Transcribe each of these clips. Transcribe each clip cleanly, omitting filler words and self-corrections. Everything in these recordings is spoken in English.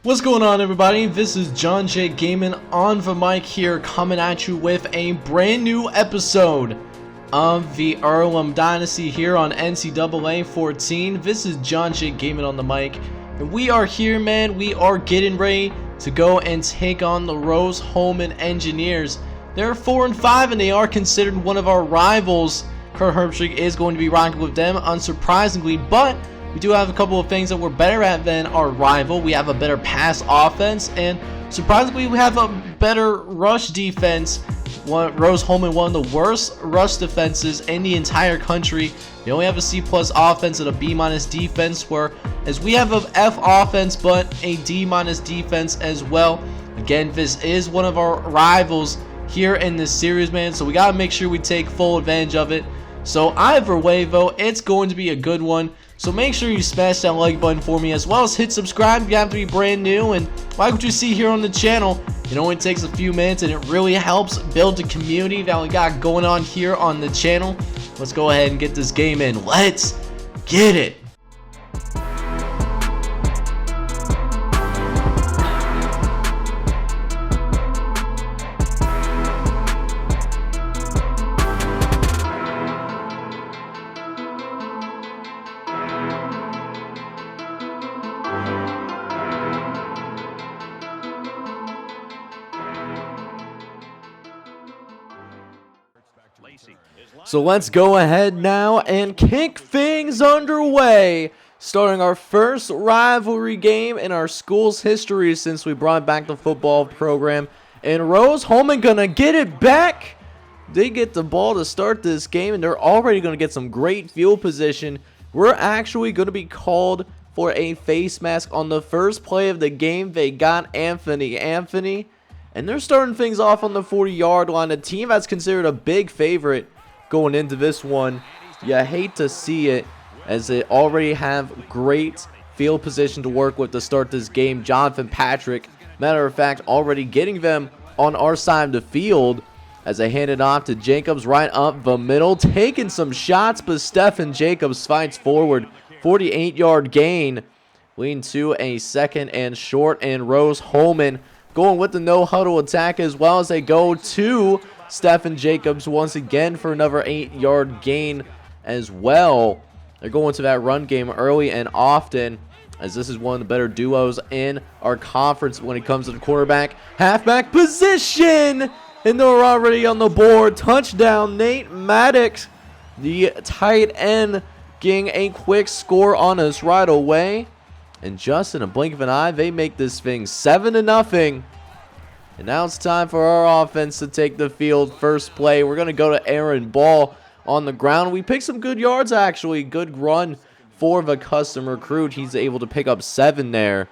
What's going on, everybody? This is John J. Gaming on the mic here, coming at you with a brand new episode of the Earlham Dynasty here on NCAA 14. This is John J. Gaming on the mic, and we are here, man. We are getting ready to go and take on the Earlham Engineers. They're 4-5, and they are considered one of our rivals. Kurt Herbstreit is going to be rocking with them, unsurprisingly, but we do have a couple of things that we're better at than our rival. We have a better pass offense, and surprisingly, we have a better rush defense. Earlham, one of the worst rush defenses in the entire country. They only have a C+ offense and a B- defense, whereas we have an F offense but a D- defense as well. Again, this is one of our rivals here in this series, man, so we got to make sure we take full advantage of it. So either way, though, it's going to be a good one. So make sure you smash that like button for me, as well as hit subscribe if you have to be brand new, and like what you see here on the channel. It only takes a few minutes, and it really helps build the community that we got going on here on the channel. Let's go ahead and get this game in. Let's get it. So let's go ahead now and kick things underway, starting our first rivalry game in our school's history since we brought back the football program. And Earlham gonna get it back. They get the ball to start this game, and they're already gonna get some great field position. We're actually gonna be called for a face mask on the first play of the game. They got Anthony, and they're starting things off on the 40-yard line. A team that's considered a big favorite going into this one. You hate to see it, as they already have great field position to work with to start this game. Jonathan Patrick, matter of fact, already getting them on our side of the field as they hand it off to Jacobs right up the middle, taking some shots, but Stephen Jacobs fights forward. 48-yard gain, leading to a second and short, and Earlham going with the no-huddle attack, as well as they go to Stephen Jacobs once again for another 8-yard gain as well. They're going to that run game early and often, as this is one of the better duos in our conference when it comes to the quarterback halfback position. And they're already on the board. Touchdown, Nate Maddox, the tight end, getting a quick score on us right away. And just in a blink of an eye, they make this thing 7-0. And now it's time for our offense to take the field. First play, we're going to go to Aaron Ball on the ground. We picked some good yards, actually. Good run for the custom recruit. He's able to pick up 7 there,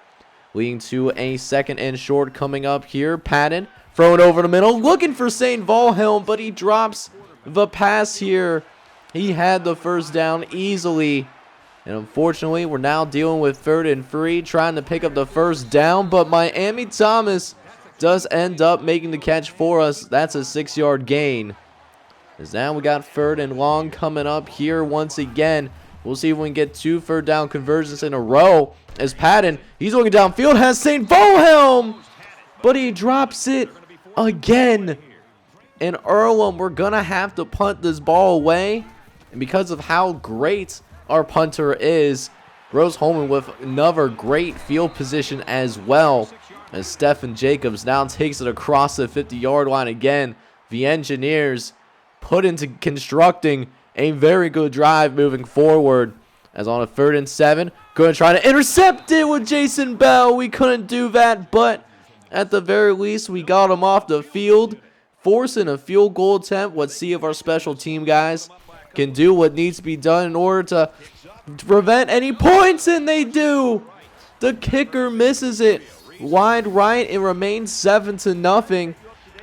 leading to a second and short coming up here. Patton throwing over the middle, looking for St. Wilhelm, but he drops the pass here. He had the first down easily. And unfortunately, we're now dealing with 3rd and 3, trying to pick up the first down, but Miami Thomas does end up making the catch for us. That's a 6-yard gain. As now we got 3rd and long coming up here once again. We'll see if we can get 2 third down conversions in a row. As Patton, he's looking downfield, has St. Wilhelm, but he drops it again. And Earlham, we're going to have to punt this ball away. And because of how great our punter is, Earlham with another great field position as well, as Stephen Jacobs now takes it across the 50-yard line again. The Engineers put into constructing a very good drive moving forward, as on a 3rd and 7, going to try to intercept it with Jason Bell. We couldn't do that, but at the very least, we got him off the field, forcing a field goal attempt. Let's see if our special team guys can do what needs to be done in order to prevent any points, and they do. The kicker misses it wide right. It remains 7-0,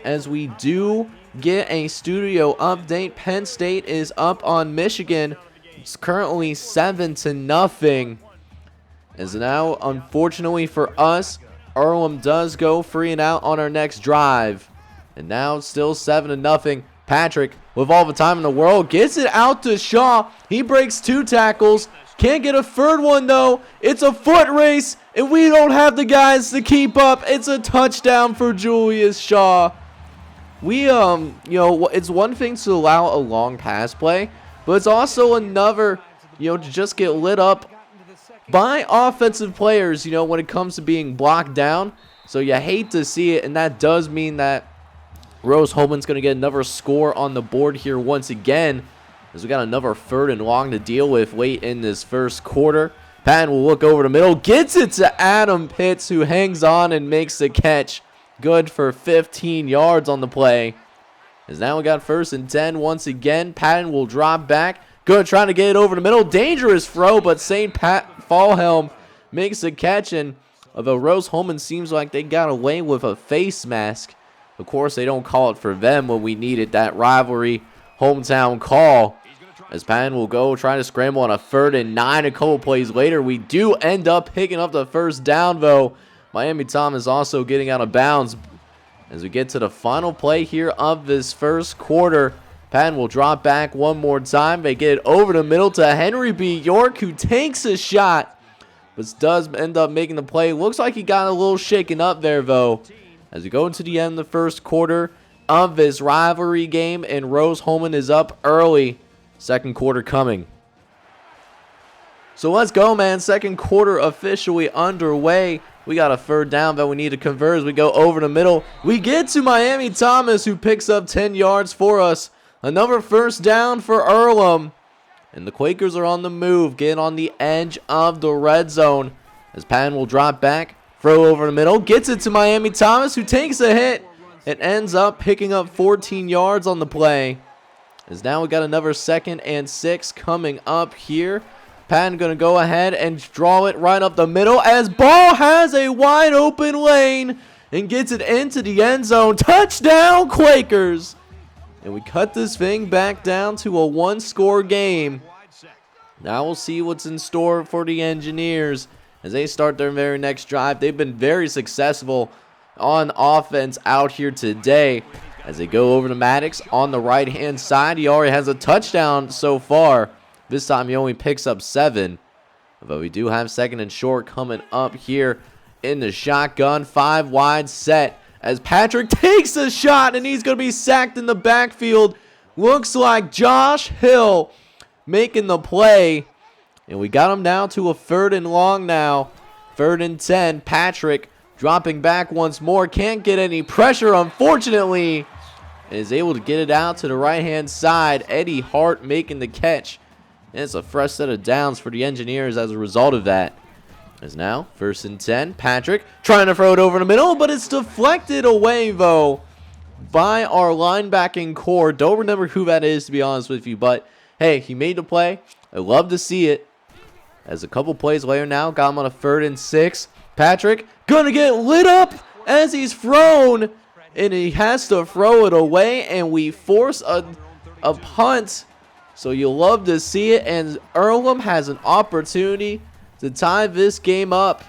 as we do get a studio update. Penn State is up on Michigan. It's currently 7-0. As now, unfortunately for us, Earlham does go 3 and out on our next drive. And now it's still 7-0. Patrick, with all the time in the world, gets it out to Shaw. He breaks 2 tackles, Can't get a third one, though. It's a foot race, and we don't have the guys to keep up. It's a touchdown for Julius Shaw. We, you know, it's one thing to allow a long pass play, but it's also another, you know, to just get lit up by offensive players, you know, when it comes to being blocked down. So you hate to see it, and that does mean that Rose-Hulman's going to get another score on the board here once again, as we got another 3rd and long to deal with late in this first quarter. Patton will look over the middle, gets it to Adam Pitts, who hangs on and makes the catch. Good for 15 yards on the play. As now we got 1st and 10 once again. Patton will drop back. Good, trying to get it over the middle. Dangerous throw, but St. Fallhelm makes the catch. And although Rose-Hulman seems like they got away with a face mask, of course they don't call it for them when we needed that rivalry hometown call. As Patton will go try to scramble on a 3rd and 9 a couple plays later. We do end up picking up the 1st down, though. Miami Thomas also getting out of bounds. As we get to the final play here of this first quarter, Patton will drop back one more time. They get it over the middle to Henry B. York, who takes a shot, but does end up making the play. Looks like he got a little shaken up there, though. As we go into the end of the first quarter of this rivalry game, and Rose-Hulman is up early. Second quarter coming. So let's go, man. Second quarter officially underway. We got a 3rd down that we need to convert as we go over the middle. We get to Miami Thomas, who picks up 10 yards for us. Another 1st down for Earlham. And the Quakers are on the move, getting on the edge of the red zone. As Patton will drop back, throw over the middle, gets it to Miami Thomas, who takes a hit and ends up picking up 14 yards on the play. As now we got another 2nd and 6 coming up here. Patton going to go ahead and draw it right up the middle as ball has a wide open lane and gets it into the end zone. Touchdown, Quakers! And we cut this thing back down to a 1-score game. Now we'll see what's in store for the Engineers as they start their very next drive. They've been very successful on offense out here today. As they go over to Maddox on the right-hand side, he already has a touchdown so far. This time he only picks up 7. But we do have 2nd and short coming up here in the shotgun. 5 wide set as Patrick takes a shot, and he's going to be sacked in the backfield. Looks like Josh Hill making the play. And we got him down to a 3rd and long now. 3rd and 10. Patrick dropping back once more. Can't get any pressure, unfortunately. And is able to get it out to the right-hand side. Eddie Hart making the catch. And it's a fresh set of downs for the Engineers as a result of that. As now, 1st and 10. Patrick trying to throw it over the middle, but it's deflected away, though, by our linebacking core. Don't remember who that is, to be honest with you, but hey, he made the play. I love to see it. As a couple plays later now, got him on a 3rd and 6. Patrick gonna get lit up as he's thrown, and he has to throw it away, and we force a punt. So you'll love to see it, and Earlham has an opportunity to tie this game up.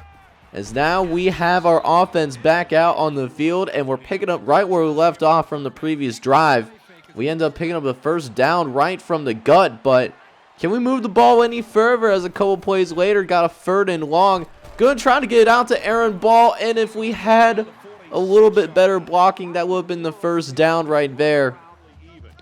As now we have our offense back out on the field, and we're picking up right where we left off from the previous drive. We end up picking up the 1st down right from the gut, but can we move the ball any further as a couple plays later got a 3rd and long. Gonna try to get it out to Aaron Ball, and if we had a little bit better blocking, that would have been the 1st down right there.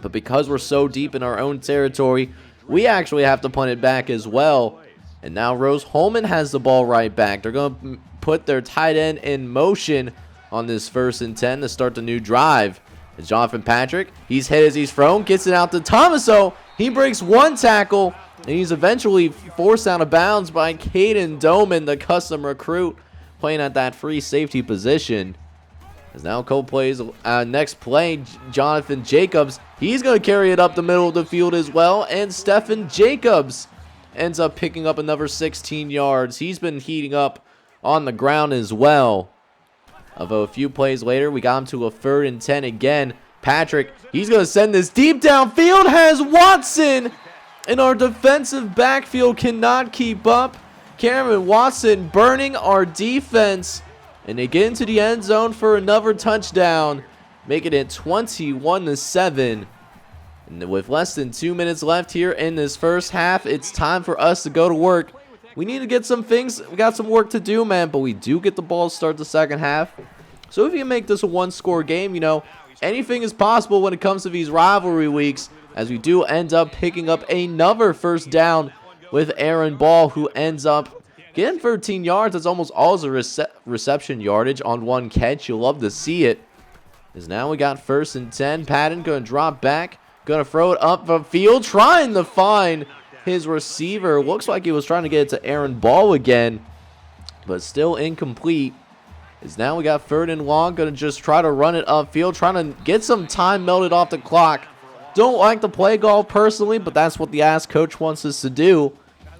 But because we're so deep in our own territory, we actually have to punt it back as well. And now Rose-Hulman has the ball right back. They're going to put their tight end in motion on this 1st and 10 to start the new drive. It's Jonathan Patrick. He's hit as he's thrown. Gets it out to Thomaso. He breaks 1 tackle, and he's eventually forced out of bounds by Caden Doman, the custom recruit, playing at that free safety position. As now a couple plays, next play, Jonathan Jacobs, he's going to carry it up the middle of the field as well, and Stephen Jacobs ends up picking up another 16 yards. He's been heating up on the ground as well. Although a few plays later, we got him to a 3rd and 10 again. Patrick, he's going to send this deep downfield, has Watson, and our defensive backfield cannot keep up. Cameron Watson burning our defense. And they get into the end zone for another touchdown, making it 21-7. And with less than 2 minutes left here in this first half, it's time for us to go to work. We need to get some things. We got some work to do, man, but we do get the ball to start the second half. So if you can make this a one-score game, you know, anything is possible when it comes to these rivalry weeks, as we do end up picking up another first down with Aaron Ball, who ends up getting 13 yards. That's almost all his reception yardage on one catch. You'll love to see it. As now we got 1st and 10. Patton going to drop back. Going to throw it up the field. Trying to find his receiver. Looks like he was trying to get it to Aaron Ball again, but still incomplete. As now we got 3rd and long. Going to just try to run it upfield. Trying to get some time melted off the clock. Don't like to play golf personally, but that's what the ass coach wants us to do.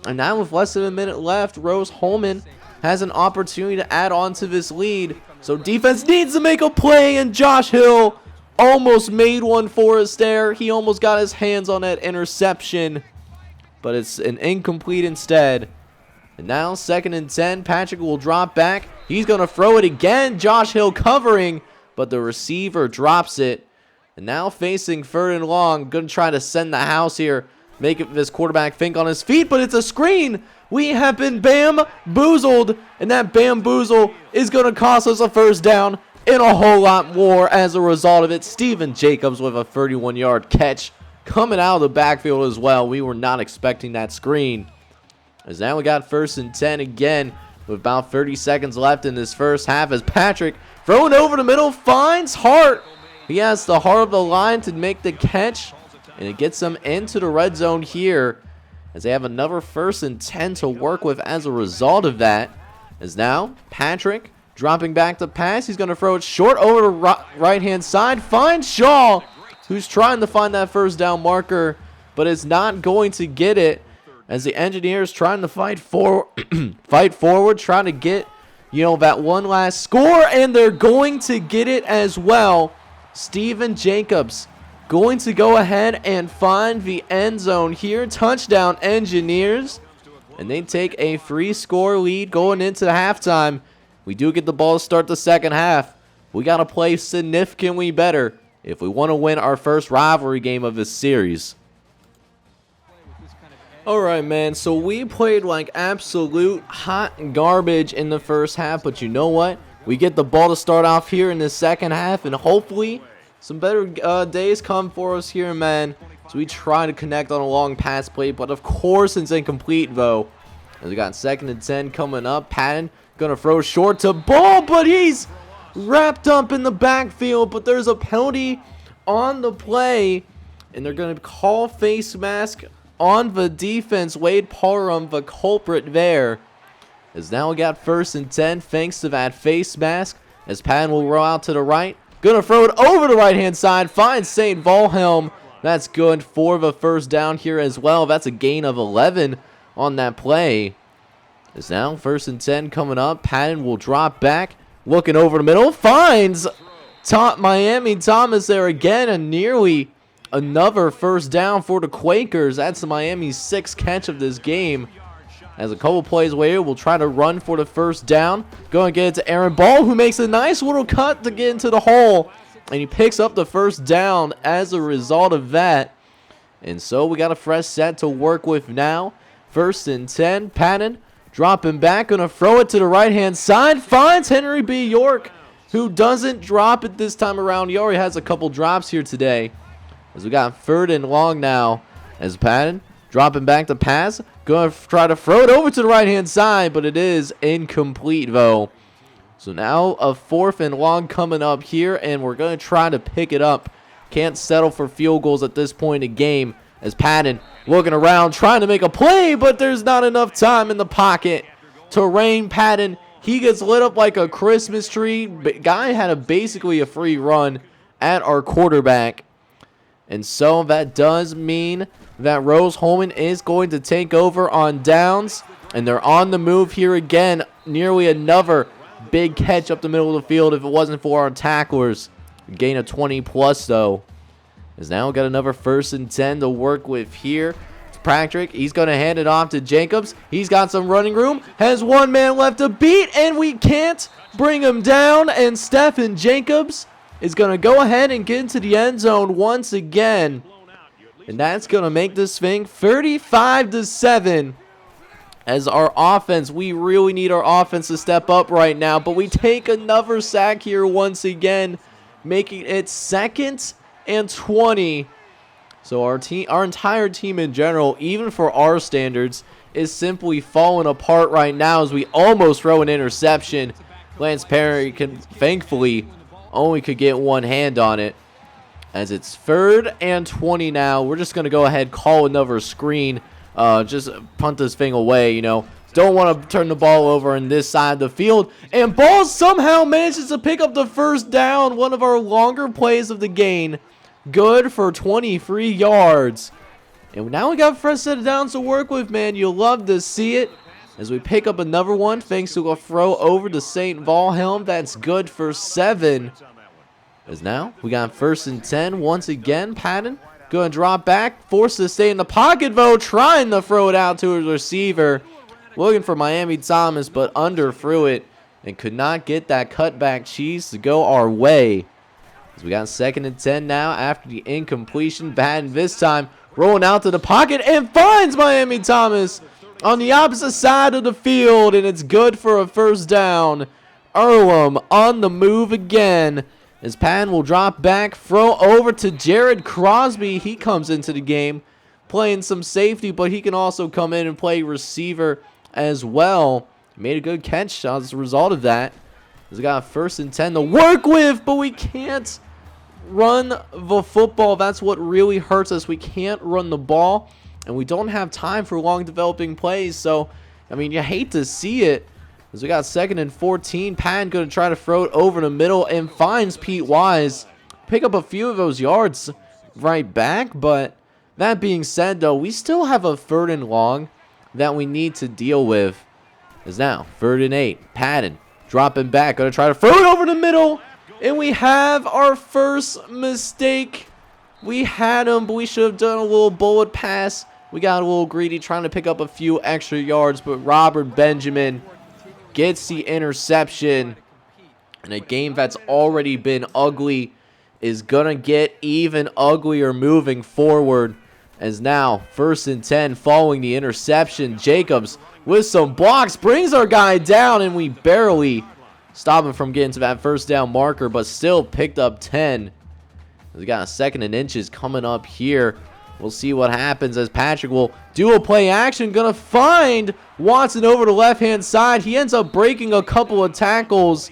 And now with less than a minute left, Rose-Hulman has an opportunity to add on to this lead. So defense needs to make a play, and Josh Hill almost made one for us there. He almost got his hands on that interception, but it's an incomplete instead. And now 2nd and 10. Patrick will drop back. He's going to throw it again. Josh Hill covering, but the receiver drops it. And now facing 3rd and long. Going to try to send the house here. Make this quarterback think on his feet, but it's a screen. We have been bamboozled, and that bamboozle is going to cost us a first down and a whole lot more as a result of it. Steven Jacobs with a 31-yard catch coming out of the backfield as well. We were not expecting that screen. As now we got 1st and 10 again with about 30 seconds left in this first half, as Patrick throwing over the middle finds Hart. He has the heart of the line to make the catch, and it gets them into the red zone here, as they have another 1st and 10 to work with as a result of that. As now Patrick dropping back to pass. He's going to throw it short over the right-hand side. Finds Shaw, who's trying to find that first down marker, but is not going to get it, as the Engineers trying to fight forward, trying to get, you know, that one last score, and they're going to get it as well. Steven Jacobs going to go ahead and find the end zone here. Touchdown Engineers. And they take a 3-score lead going into the halftime. We do get the ball to start the second half. We got to play significantly better if we want to win our first rivalry game of this series. Alright, man, so we played like absolute hot garbage in the first half, but you know what? We get the ball to start off here in the second half, and hopefully some better days come for us here, man. So we try to connect on a long pass play, but of course it's incomplete, though. As we got 2nd and 10 coming up. Patton going to throw short to Ball, but he's wrapped up in the backfield, but there's a penalty on the play, and they're going to call face mask on the defense. Wade Parham, the culprit there. As now we got 1st and 10 thanks to that face mask, as Patton will roll out to the right. Gonna throw it over the right-hand side. Finds St. Wilhelm. That's good for the first down here as well. That's a gain of 11 on that play. As now 1st and 10 coming up. Patton will drop back. Looking over the middle. Finds Miami Thomas there again. And nearly another first down for the Quakers. That's Miami's 6th catch of this game. As a couple plays later, we'll try to run for the first down. Go and get it to Aaron Ball, who makes a nice little cut to get into the hole. And he picks up the first down as a result of that. And so we got a fresh set to work with now. 1st and 10. Patton dropping back. Going to throw it to the right-hand side. Finds Henry B. York, who doesn't drop it this time around. He already has a couple drops here today. As we got 3rd and long now. As Patton dropping back to pass. Going to try to throw it over to the right-hand side, but it is incomplete, though. So now a 4th and long coming up here, and we're going to try to pick it up. Can't settle for field goals at this point in the game, as Patton looking around, trying to make a play, but there's not enough time in the pocket to rein Patton. He gets lit up like a Christmas tree. Guy had basically a free run at our quarterback. And so that does mean that Rose-Hulman is going to take over on downs. And they're on the move here again. Nearly another big catch up the middle of the field if it wasn't for our tacklers. Gain of 20 plus, though. As now we got another 1st and 10 to work with here. It's Patrick. He's going to hand it off to Jacobs. He's got some running room. Has one man left to beat, and we can't bring him down. And Stephen Jacobs is going to go ahead and get into the end zone once again. And that's going to make this thing 35-7. As our offense, we really need our offense to step up right now. But we take another sack here once again, making it 2nd and 20. So our entire team in general, even for our standards, is simply falling apart right now as we almost throw an interception. Lance Perry thankfully only could get one hand on it. As it's 3rd and 20 now, we're just going to go ahead, call another screen. Just punt this thing away, you know. Don't want to turn the ball over on this side of the field. And Ball somehow manages to pick up the first down. One of our longer plays of the game. Good for 23 yards. And now we got a fresh set of downs to work with, man. You'll love to see it. As we pick up another one thanks to a throw over to St. Wilhelm. That's good for 7. As now we got 1st and 10 once again. Patton going to drop back. Forced to stay in the pocket, though. Trying to throw it out to his receiver. Looking for Miami Thomas, but underthrew it. And could not get that cutback cheese to go our way. As we got 2nd and 10 now after the incompletion. Patton this time rolling out to the pocket and finds Miami Thomas on the opposite side of the field. And it's good for a first down. Earlham on the move again. As Patton will drop back, throw over to Jared Crosby. He comes into the game playing some safety, but he can also come in and play receiver as well. Made a good catch as a result of that. He's got 1st and 10 to work with, but we can't run the football. That's what really hurts us. We can't run the ball, and we don't have time for long developing plays. So, I mean, you hate to see it. As we got 2nd and 14, Patton going to try to throw it over the middle and finds Pete Wise. Pick up a few of those yards right back, but that being said, though, we still have a 3rd and long that we need to deal with. As now, 3rd and 8, Patton dropping back, going to try to throw it over the middle, and we have our first mistake. We had him, but we should have done a little bullet pass. We got a little greedy trying to pick up a few extra yards, but Robert Benjamin gets the interception. And a game that's already been ugly is going to get even uglier moving forward. As now, 1st and 10 following the interception. Jacobs with some blocks brings our guy down, and we barely stop him from getting to that first down marker, but still picked up 10. We got a 2nd and inches coming up here. We'll see what happens as Patrick will do a play action. Gonna find Watson over the left-hand side. He ends up breaking a couple of tackles,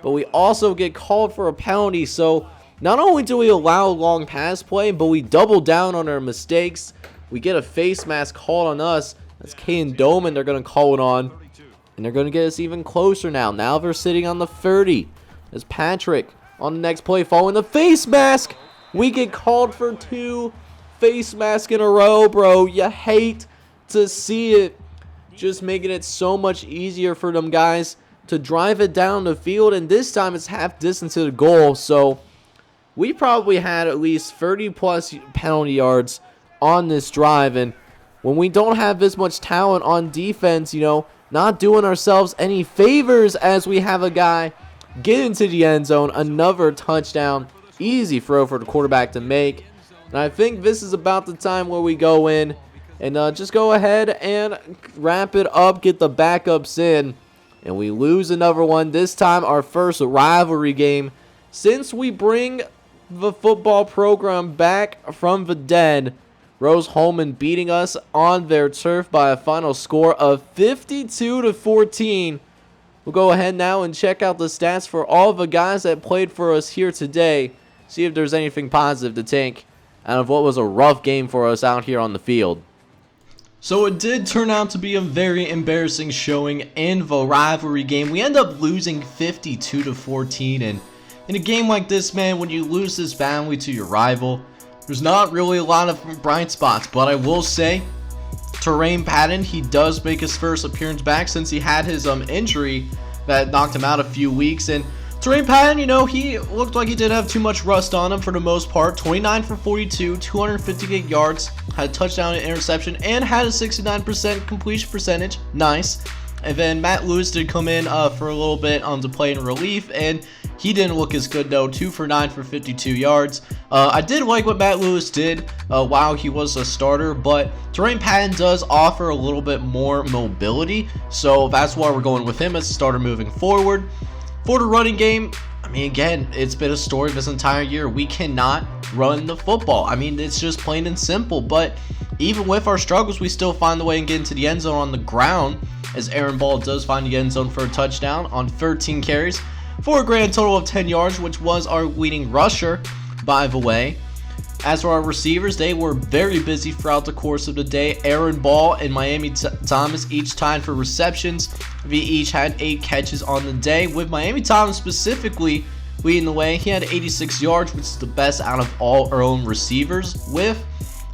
but we also get called for a penalty. So not only do we allow a long pass play, but we double down on our mistakes. We get a face mask called on us. That's Caden Doman they're gonna call it on. And they're gonna get us even closer now. Now they're sitting on the 30. As Patrick on the next play following the face mask. We get called for 2 face mask in a row, bro. You hate to see it. Just making it so much easier for them guys to drive it down the field, and this time it's half distance to the goal. So we probably had at least 30 plus penalty yards on this drive, and when we don't have this much talent on defense, you know, not doing ourselves any favors as we have a guy get into the end zone, another touchdown, easy throw for the quarterback to make. And I think this is about the time where we go in and just go ahead and wrap it up, get the backups in. And we lose another one. This time our first rivalry game since we bring the football program back from the dead. Rose-Hulman beating us on their turf by a final score of 52-14. We'll go ahead now and check out the stats for all the guys that played for us here today. See if there's anything positive to take out of what was a rough game for us out here on the field. So it did turn out to be a very embarrassing showing in the rivalry game. We end up losing 52-14, and in a game like this, man, when you lose this badly to your rival, there's not really a lot of bright spots. But I will say, Terrain Patton, he does make his first appearance back since he had his injury that knocked him out a few weeks. And Terrain Patton, you know, he looked like he didn't have too much rust on him for the most part. 29 for 42, 258 yards, had a touchdown and interception, and had a 69% completion percentage. Nice. And then Matt Lewis did come in for a little bit to play in relief, and he didn't look as good though. 2 for 9 for 52 yards. I did like what Matt Lewis did while he was a starter, but Terrain Patton does offer a little bit more mobility, so that's why we're going with him as a starter moving forward. For the running game, I mean, again, it's been a story this entire year. We cannot run the football. I mean, it's just plain and simple, but even with our struggles, we still find the way and get into the end zone on the ground, as Aaron Ball does find the end zone for a touchdown on 13 carries for a grand total of 10 yards, which was our leading rusher, by the way. As for our receivers, they were very busy throughout the course of the day. Aaron Ball and Miami Thomas each tied for receptions. We each had 8 catches on the day, with Miami Thomas specifically leading the way. He had 86 yards, which is the best out of all Earlham receivers, with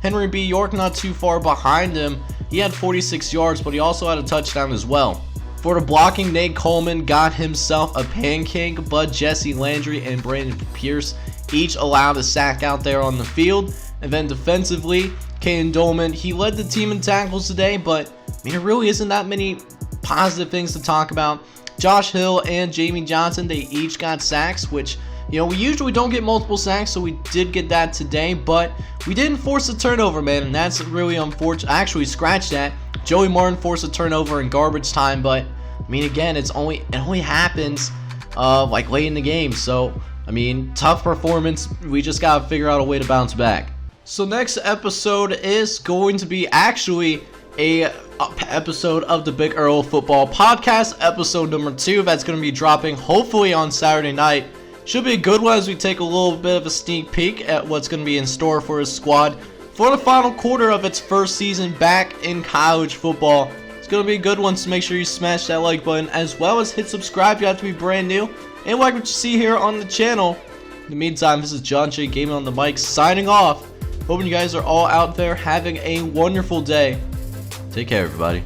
Henry B. York not too far behind him. He had 46 yards, but he also had a touchdown as well. For the blocking, Nate Coleman got himself a pancake, but Jesse Landry and Brandon Pierce each allowed a sack out there on the field. And then defensively, Caden Dolman, he led the team in tackles today, but I mean, there really isn't that many positive things to talk about. Josh Hill and Jamie Johnson, they each got sacks, which, you know, we usually don't get multiple sacks, so we did get that today, but we didn't force a turnover, man, and that's really unfortunate. Actually, scratch that. Joey Martin forced a turnover in garbage time, but I mean, again, it only happens like late in the game. So I mean, tough performance. We just gotta figure out a way to bounce back. So next episode is going to be actually a episode of the Big Earl Football Podcast, episode number 2. That's going to be dropping hopefully on Saturday night. Should be a good one as we take a little bit of a sneak peek at what's going to be in store for his squad for the final quarter of its first season back in college football. It's going to be a good one, so make sure you smash that like button as well as hit subscribe if you have to be brand new and like what you see here on the channel. In the meantime, this is John J. Gaming on the mic signing off. Hoping you guys are all out there having a wonderful day. Take care, everybody.